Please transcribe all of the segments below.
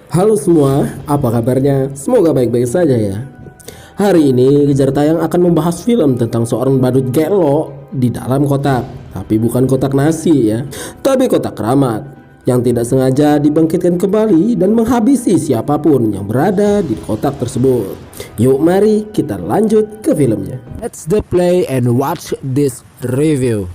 Halo semua, apa kabarnya? Semoga baik-baik saja ya. Hari ini Kejar Tayang akan membahas film tentang seorang badut gelo di dalam kotak. Tapi bukan kotak nasi ya, tapi kotak keramat yang tidak sengaja dibangkitkan kembali dan menghabisi siapapun yang berada di kotak tersebut. Yuk mari kita lanjut ke filmnya. Let's the play and watch this review.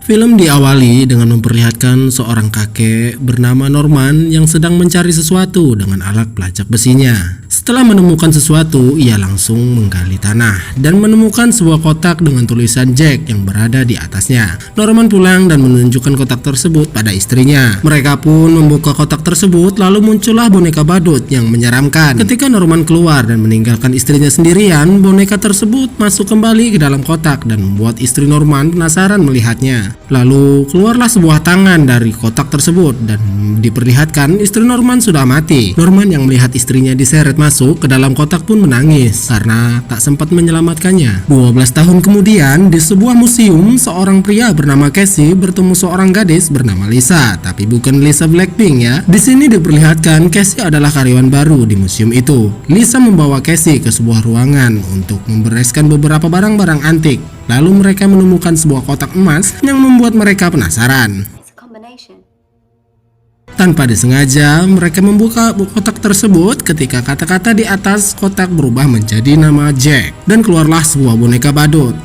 Film diawali dengan memperlihatkan seorang kakek bernama Norman yang sedang mencari sesuatu dengan alat pelacak besinya. Setelah menemukan sesuatu, ia langsung menggali tanah dan menemukan sebuah kotak dengan tulisan Jack yang berada di atasnya. Norman pulang dan menunjukkan kotak tersebut pada istrinya. Mereka pun membuka kotak tersebut, lalu muncullah boneka badut yang menyeramkan. Ketika Norman keluar dan meninggalkan istrinya sendirian, boneka tersebut masuk kembali ke dalam kotak dan membuat istri Norman penasaran melihatnya. Lalu keluarlah sebuah tangan dari kotak tersebut dan diperlihatkan istri Norman sudah mati. Norman yang melihat istrinya diseret masuk ke dalam kotak pun menangis karena tak sempat menyelamatkannya. 12 tahun kemudian di sebuah museum, seorang pria bernama Casey bertemu seorang gadis bernama Lisa, tapi bukan Lisa Blackpink ya. Di sini diperlihatkan Casey adalah karyawan baru di museum itu. Lisa membawa Casey ke sebuah ruangan untuk membereskan beberapa barang-barang antik. Lalu mereka menemukan sebuah kotak emas yang membuat mereka penasaran. Tanpa disengaja, mereka membuka kotak tersebut ketika kata-kata di atas kotak berubah menjadi nama Jack dan keluarlah sebuah boneka badut.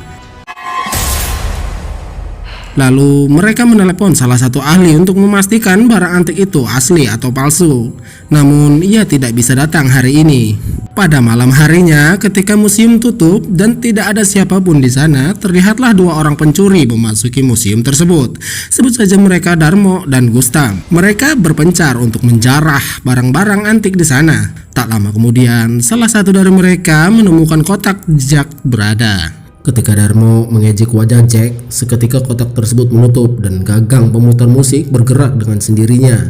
Lalu mereka menelepon salah satu ahli untuk memastikan barang antik itu asli atau palsu. Namun ia tidak bisa datang hari ini. Pada malam harinya, ketika museum tutup dan tidak ada siapapun di sana, terlihatlah dua orang pencuri memasuki museum tersebut. Sebut saja mereka Darmo dan Gustam. Mereka berpencar untuk menjarah barang-barang antik di sana. Tak lama kemudian, salah satu dari mereka menemukan kotak Jack berada. Ketika Darmo mengejek wajah Jack, seketika kotak tersebut menutup dan gagang pemutar musik bergerak dengan sendirinya.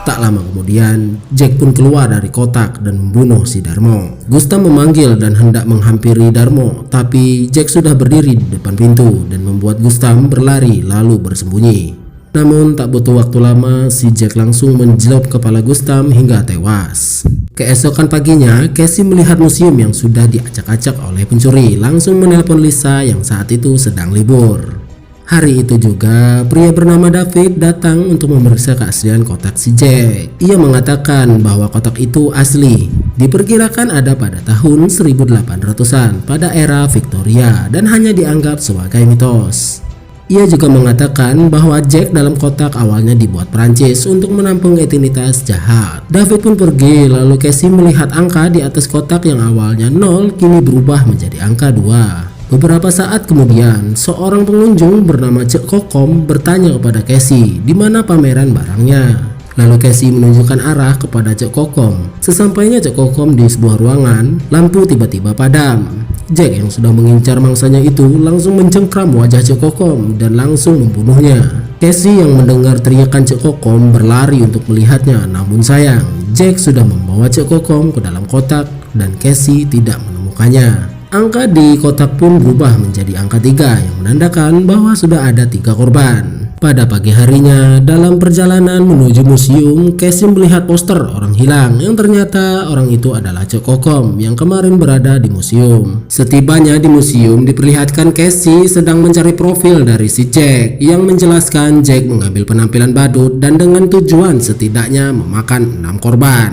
Tak lama kemudian, Jack pun keluar dari kotak dan membunuh si Darmo. Gustam memanggil dan hendak menghampiri Darmo, tapi Jack sudah berdiri di depan pintu dan membuat Gustam berlari lalu bersembunyi. Namun tak butuh waktu lama, si Jack langsung menjelop kepala Gustam hingga tewas. Keesokan paginya, Casey melihat museum yang sudah diacak-acak oleh pencuri, langsung menelpon Lisa yang saat itu sedang libur. Hari itu juga, pria bernama David datang untuk memeriksa keaslian kotak si Jack. Ia mengatakan bahwa kotak itu asli, diperkirakan ada pada tahun 1800-an pada era Victoria dan hanya dianggap sebagai mitos. Ia juga mengatakan bahwa Jack dalam kotak awalnya dibuat Prancis untuk menampung identitas jahat. David pun pergi, lalu Casey melihat angka di atas kotak yang awalnya 0 kini berubah menjadi angka 2. Beberapa saat kemudian, seorang pengunjung bernama Cek Kokom bertanya kepada Casey di mana pameran barangnya. Lalu Casey menunjukkan arah kepada Cek Kokom. Sesampainya Cek Kokom di sebuah ruangan, lampu tiba-tiba padam. Jack yang sudah mengincar mangsanya itu langsung mencengkram wajah Cek Kokom dan langsung membunuhnya. Casey yang mendengar teriakan Cek Kokom berlari untuk melihatnya, namun sayang, Jack sudah membawa Cek Kokom ke dalam kotak dan Casey tidak menemukannya. Angka di kotak pun berubah menjadi angka 3 yang menandakan bahwa sudah ada 3 korban. Pada pagi harinya, dalam perjalanan menuju museum, Casey melihat poster orang hilang yang ternyata orang itu adalah Cek Kokom yang kemarin berada di museum. Setibanya di museum, diperlihatkan Casey sedang mencari profil dari si Jack yang menjelaskan Jack mengambil penampilan badut dan dengan tujuan setidaknya memakan 6 korban.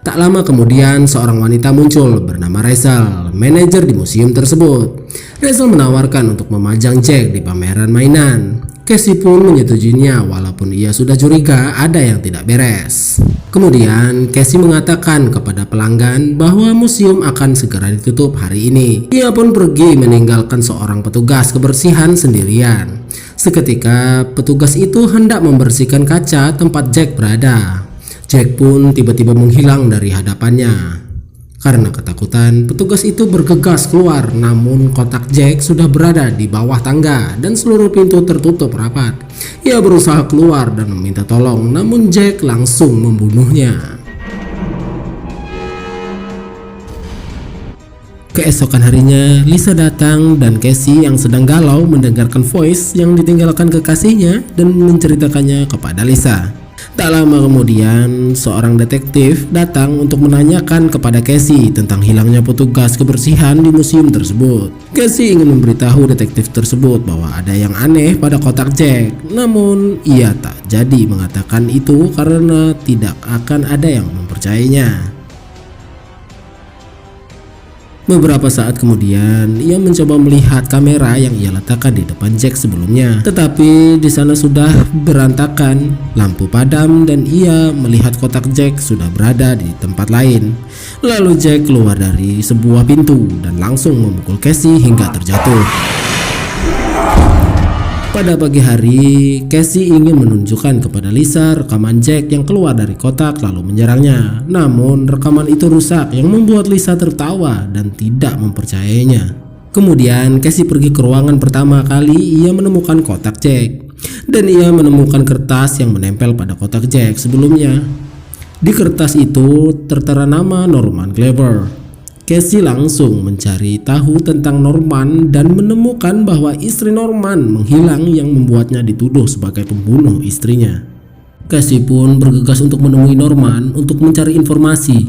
Tak lama kemudian seorang wanita muncul bernama Rachel, manajer di museum tersebut. Rachel menawarkan untuk memajang Jack di pameran mainan. Casey pun menyetujuinya walaupun ia sudah curiga ada yang tidak beres. Kemudian Casey mengatakan kepada pelanggan bahwa museum akan segera ditutup hari ini. Ia pun pergi meninggalkan seorang petugas kebersihan sendirian. Seketika petugas itu hendak membersihkan kaca tempat Jack berada. Jack pun tiba-tiba menghilang dari hadapannya. Karena ketakutan, petugas itu bergegas keluar, namun kotak Jack sudah berada di bawah tangga dan seluruh pintu tertutup rapat. Ia berusaha keluar dan meminta tolong, namun Jack langsung membunuhnya. Keesokan harinya, Lisa datang dan Casey yang sedang galau mendengarkan voice yang ditinggalkan kekasihnya dan menceritakannya kepada Lisa. Tak lama kemudian, seorang detektif datang untuk menanyakan kepada Casey tentang hilangnya petugas kebersihan di museum tersebut. Casey ingin memberitahu detektif tersebut bahwa ada yang aneh pada kotak Jack, namun ia tak jadi mengatakan itu karena tidak akan ada yang mempercayainya. Beberapa saat kemudian, ia mencoba melihat kamera yang ia letakkan di depan Jack sebelumnya. Tetapi di sana sudah berantakan, lampu padam dan ia melihat kotak Jack sudah berada di tempat lain. Lalu Jack keluar dari sebuah pintu dan langsung memukul Casey hingga terjatuh. Pada pagi hari, Casey ingin menunjukkan kepada Lisa rekaman Jack yang keluar dari kotak lalu menyerangnya. Namun rekaman itu rusak yang membuat Lisa tertawa dan tidak mempercayainya. Kemudian Casey pergi ke ruangan pertama kali ia menemukan kotak Jack. Dan ia menemukan kertas yang menempel pada kotak Jack sebelumnya. Di kertas itu tertera nama Norman Glover. Casey langsung mencari tahu tentang Norman dan menemukan bahwa istri Norman menghilang yang membuatnya dituduh sebagai pembunuh istrinya. Casey pun bergegas untuk menemui Norman untuk mencari informasi.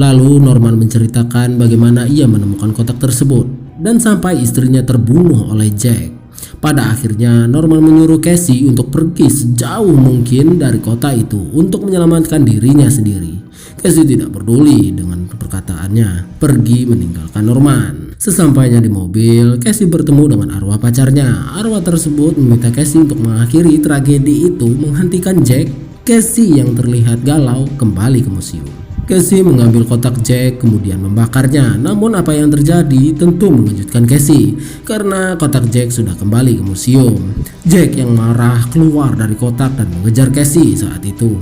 Lalu Norman menceritakan bagaimana ia menemukan kotak tersebut dan sampai istrinya terbunuh oleh Jack. Pada akhirnya Norman menyuruh Casey untuk pergi sejauh mungkin dari kota itu untuk menyelamatkan dirinya sendiri. Casey tidak peduli dengan perkataannya, pergi meninggalkan Norman. Sesampainya di mobil, Casey bertemu dengan arwah pacarnya. Arwah tersebut meminta Casey untuk mengakhiri tragedi itu, menghentikan Jack. Casey yang terlihat galau kembali ke museum. Casey mengambil kotak Jack kemudian membakarnya. Namun apa yang terjadi tentu mengejutkan Casey karena kotak Jack sudah kembali ke museum. Jack yang marah keluar dari kotak dan mengejar Casey saat itu.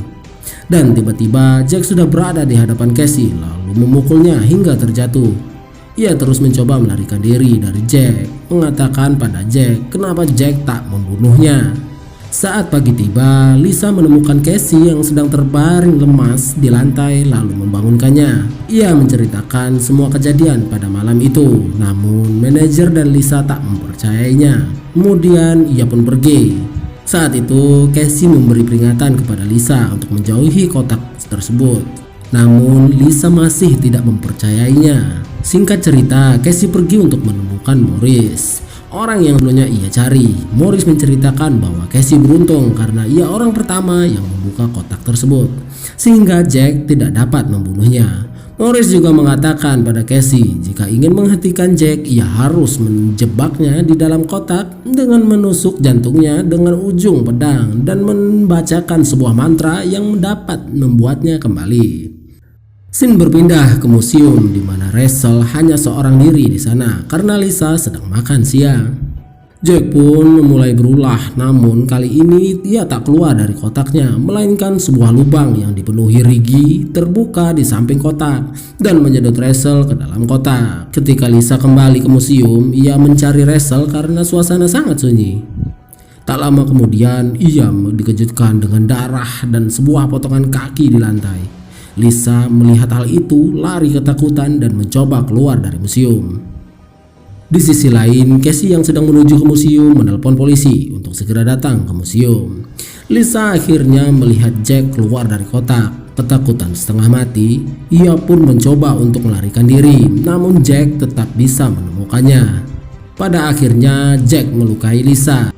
Dan tiba-tiba Jack sudah berada di hadapan Casey lalu memukulnya hingga terjatuh. Ia terus mencoba melarikan diri dari Jack, mengatakan pada Jack kenapa Jack tak membunuhnya. Saat pagi tiba, Lisa menemukan Casey yang sedang terbaring lemas di lantai lalu membangunkannya. Ia menceritakan semua kejadian pada malam itu, namun manajer dan Lisa tak mempercayainya. Kemudian ia pun pergi. Saat itu, Casey memberi peringatan kepada Lisa untuk menjauhi kotak tersebut. Namun Lisa masih tidak mempercayainya. Singkat cerita, Casey pergi untuk menemukan Morris, orang yang dulunya ia cari. Morris menceritakan bahwa Casey beruntung karena ia orang pertama yang membuka kotak tersebut, sehingga Jack tidak dapat membunuhnya. Morris juga mengatakan pada Casey jika ingin menghentikan Jack, ia harus menjebaknya di dalam kotak dengan menusuk jantungnya dengan ujung pedang dan membacakan sebuah mantra yang dapat membuatnya kembali. Scene berpindah ke museum di mana Rachel hanya seorang diri di sana karena Lisa sedang makan siang. Jack pun memulai berulah, namun kali ini ia tak keluar dari kotaknya, melainkan sebuah lubang yang dipenuhi rigi terbuka di samping kotak dan menyedot Rachel ke dalam kotak. Ketika Lisa kembali ke museum, ia mencari Rachel karena suasana sangat sunyi. Tak lama kemudian, ia dikejutkan dengan darah dan sebuah potongan kaki di lantai. Lisa melihat hal itu, lari ketakutan dan mencoba keluar dari museum. Di sisi lain, Casey yang sedang menuju ke museum menelpon polisi untuk segera datang ke museum. Lisa akhirnya melihat Jack keluar dari kotak. Ketakutan setengah mati, ia pun mencoba untuk melarikan diri, namun Jack tetap bisa menemukannya. Pada akhirnya, Jack melukai Lisa.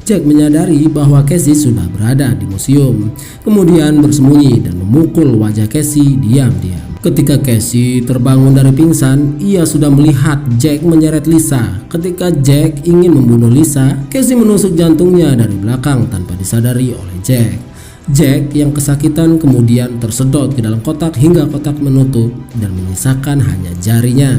Jack menyadari bahwa Casey sudah berada di museum, kemudian bersembunyi dan memukul wajah Casey diam-diam. Ketika Casey terbangun dari pingsan, ia sudah melihat Jack menyeret Lisa. Ketika Jack ingin membunuh Lisa, Casey menusuk jantungnya dari belakang tanpa disadari oleh Jack. Jack yang kesakitan kemudian tersedot ke dalam kotak hingga kotak menutup dan menyisakan hanya jarinya.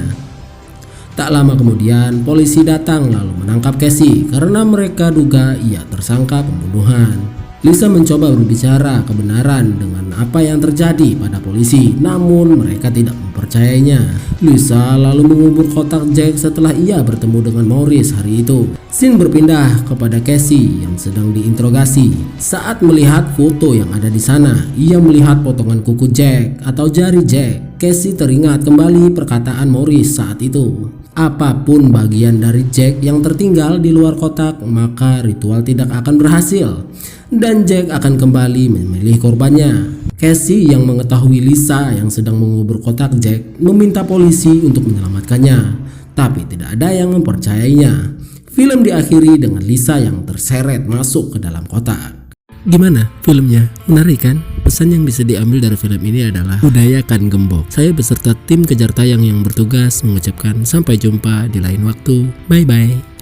Tak lama kemudian polisi datang lalu menangkap Casey karena mereka duga ia tersangka pembunuhan. Lisa mencoba berbicara kebenaran dengan apa yang terjadi pada polisi, namun mereka tidak mempercayainya. Lisa lalu mengubur kotak Jack setelah ia bertemu dengan Morris hari itu. Scene berpindah kepada Casey yang sedang diinterogasi. Saat melihat foto yang ada di sana, ia melihat potongan kuku Jack atau jari Jack. Casey teringat kembali perkataan Morris saat itu. Apapun bagian dari Jack yang tertinggal di luar kotak, maka ritual tidak akan berhasil dan Jack akan kembali memilih korbannya. Casey yang mengetahui Lisa yang sedang mengubur kotak Jack meminta polisi untuk menyelamatkannya, tapi tidak ada yang mempercayainya. Film diakhiri dengan Lisa yang terseret masuk ke dalam kotak. Gimana filmnya? Menarik kan? Pesan yang bisa diambil dari film ini adalah budayakan gembok. Saya beserta tim kejar tayang yang bertugas mengucapkan sampai jumpa di lain waktu. Bye bye.